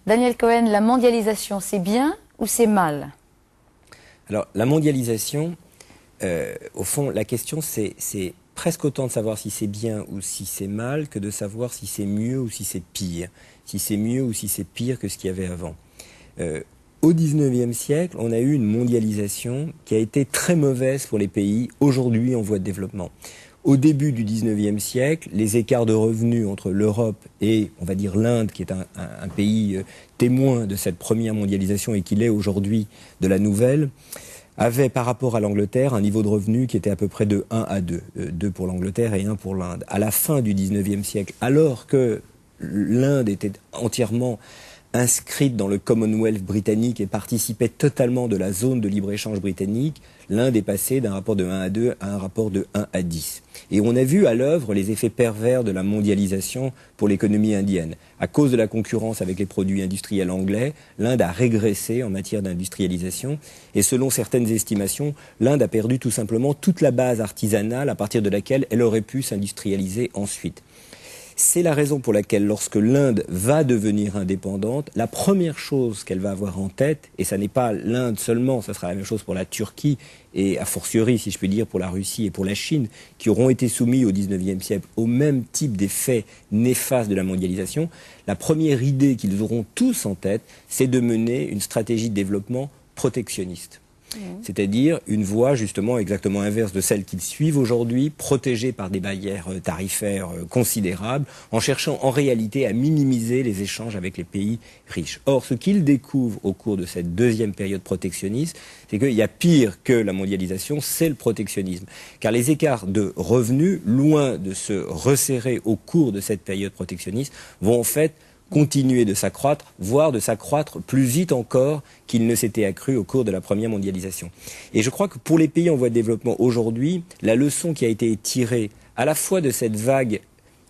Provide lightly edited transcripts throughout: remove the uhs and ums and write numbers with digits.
Daniel Cohen, la mondialisation, c'est bien ou c'est mal? Alors, la mondialisation, au fond, la question, c'est presque autant de savoir si c'est bien ou si c'est mal que de savoir si c'est mieux ou si c'est pire. Si c'est mieux ou si c'est pire que ce qu'il y avait avant. Au XIXe siècle, on a eu une mondialisation qui a été très mauvaise pour les pays aujourd'hui en voie de développement. Au début du XIXe siècle, les écarts de revenus entre l'Europe et, on va dire, l'Inde, qui est un pays témoin de cette première mondialisation et qui l'est aujourd'hui de la nouvelle, avait par rapport à l'Angleterre un niveau de revenu qui était à peu près de 1 à 2. 2 pour l'Angleterre et 1 pour l'Inde. À la fin du XIXe siècle, alors que l'Inde était entièrement inscrite dans le Commonwealth britannique et participait totalement de la zone de libre-échange britannique, l'Inde est passée d'un rapport de 1 à 2 à un rapport de 1 à 10. Et on a vu à l'œuvre les effets pervers de la mondialisation pour l'économie indienne. À cause de la concurrence avec les produits industriels anglais, l'Inde a régressé en matière d'industrialisation. Et selon certaines estimations, l'Inde a perdu tout simplement toute la base artisanale à partir de laquelle elle aurait pu s'industrialiser ensuite. C'est la raison pour laquelle, lorsque l'Inde va devenir indépendante, la première chose qu'elle va avoir en tête, et ça n'est pas l'Inde seulement, ça sera la même chose pour la Turquie, et a fortiori, si je puis dire, pour la Russie et pour la Chine, qui auront été soumis au XIXe siècle au même type d'effets néfastes de la mondialisation, la première idée qu'ils auront tous en tête, c'est de mener une stratégie de développement protectionniste. C'est-à-dire une voie justement exactement inverse de celle qu'ils suivent aujourd'hui, protégée par des barrières tarifaires considérables, en cherchant en réalité à minimiser les échanges avec les pays riches. Or, ce qu'ils découvrent au cours de cette deuxième période protectionniste, c'est qu'il y a pire que la mondialisation, c'est le protectionnisme. Car les écarts de revenus, loin de se resserrer au cours de cette période protectionniste, vont en fait continuer de s'accroître, voire de s'accroître plus vite encore qu'il ne s'était accru au cours de la première mondialisation. Et je crois que pour les pays en voie de développement aujourd'hui, la leçon qui a été tirée à la fois de cette vague,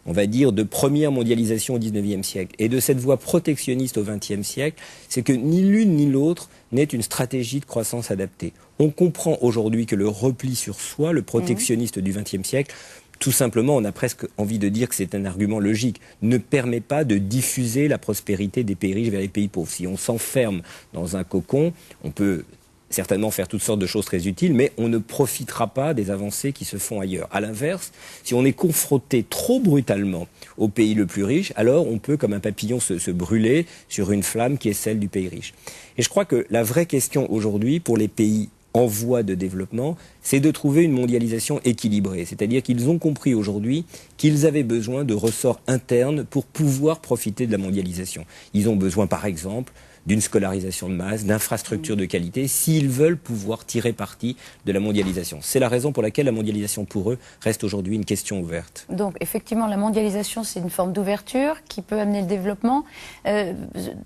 on va dire, de première mondialisation au XIXe siècle et de cette voie protectionniste au XXe siècle, c'est que ni l'une ni l'autre n'est une stratégie de croissance adaptée. On comprend aujourd'hui que le repli sur soi, le protectionniste du XXe siècle, tout simplement, on a presque envie de dire que c'est un argument logique, ne permet pas de diffuser la prospérité des pays riches vers les pays pauvres. Si on s'enferme dans un cocon, on peut certainement faire toutes sortes de choses très utiles, mais on ne profitera pas des avancées qui se font ailleurs. À l'inverse, si on est confronté trop brutalement au pays le plus riche, alors on peut, comme un papillon, se brûler sur une flamme qui est celle du pays riche. Et je crois que la vraie question aujourd'hui, pour les pays en voie de développement, c'est de trouver une mondialisation équilibrée. C'est-à-dire qu'ils ont compris aujourd'hui qu'ils avaient besoin de ressorts internes pour pouvoir profiter de la mondialisation. Ils ont besoin, par exemple, d'une scolarisation de masse, d'infrastructures de qualité, s'ils veulent pouvoir tirer parti de la mondialisation. C'est la raison pour laquelle la mondialisation, pour eux, reste aujourd'hui une question ouverte. Donc, effectivement, la mondialisation, c'est une forme d'ouverture qui peut amener le développement.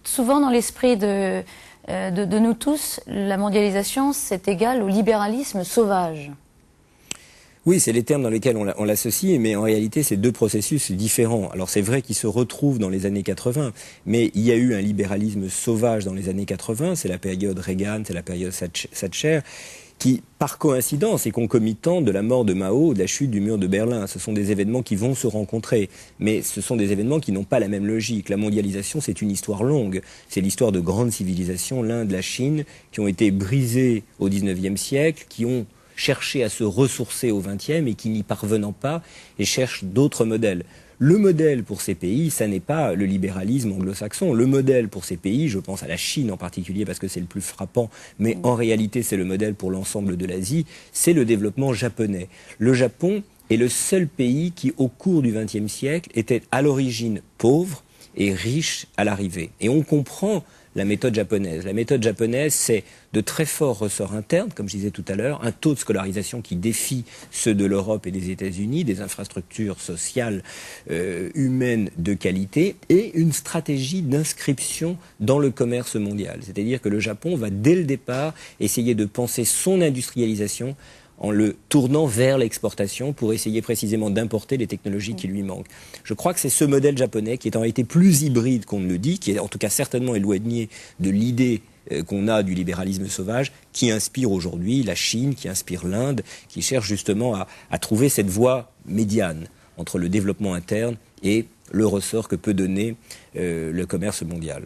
Souvent, dans l'esprit de nous tous, la mondialisation, c'est égal au libéralisme sauvage. Oui, c'est les termes dans lesquels on l'associe, mais en réalité, c'est deux processus différents. Alors, c'est vrai qu'ils se retrouvent dans les années 80, mais il y a eu un libéralisme sauvage dans les années 80, c'est la période Reagan, c'est la période Thatcher, qui, par coïncidence et concomitant de la mort de Mao, de la chute du mur de Berlin. Ce sont des événements qui vont se rencontrer, mais ce sont des événements qui n'ont pas la même logique. La mondialisation, c'est une histoire longue. C'est l'histoire de grandes civilisations, l'Inde, la Chine, qui ont été brisées au XIXe siècle, qui ont cherché à se ressourcer au XXe et qui n'y parvenant pas et cherchent d'autres modèles. Le modèle pour ces pays, ça n'est pas le libéralisme anglo-saxon. Le modèle pour ces pays, je pense à la Chine en particulier parce que c'est le plus frappant, mais en réalité c'est le modèle pour l'ensemble de l'Asie, c'est le développement japonais. Le Japon est le seul pays qui, au cours du XXe siècle, était à l'origine pauvre et riche à l'arrivée. Et on comprend la méthode japonaise. La méthode japonaise, c'est de très forts ressorts internes, comme je disais tout à l'heure, un taux de scolarisation qui défie ceux de l'Europe et des États-Unis, des infrastructures sociales, humaines de qualité, et une stratégie d'inscription dans le commerce mondial. C'est-à-dire que le Japon va, dès le départ, essayer de penser son industrialisation en le tournant vers l'exportation pour essayer précisément d'importer les technologies qui lui manquent. Je crois que c'est ce modèle japonais qui est en réalité plus hybride qu'on ne le dit, qui est en tout cas certainement éloigné de l'idée qu'on a du libéralisme sauvage, qui inspire aujourd'hui la Chine, qui inspire l'Inde, qui cherche justement à trouver cette voie médiane entre le développement interne et le ressort que peut donner le commerce mondial.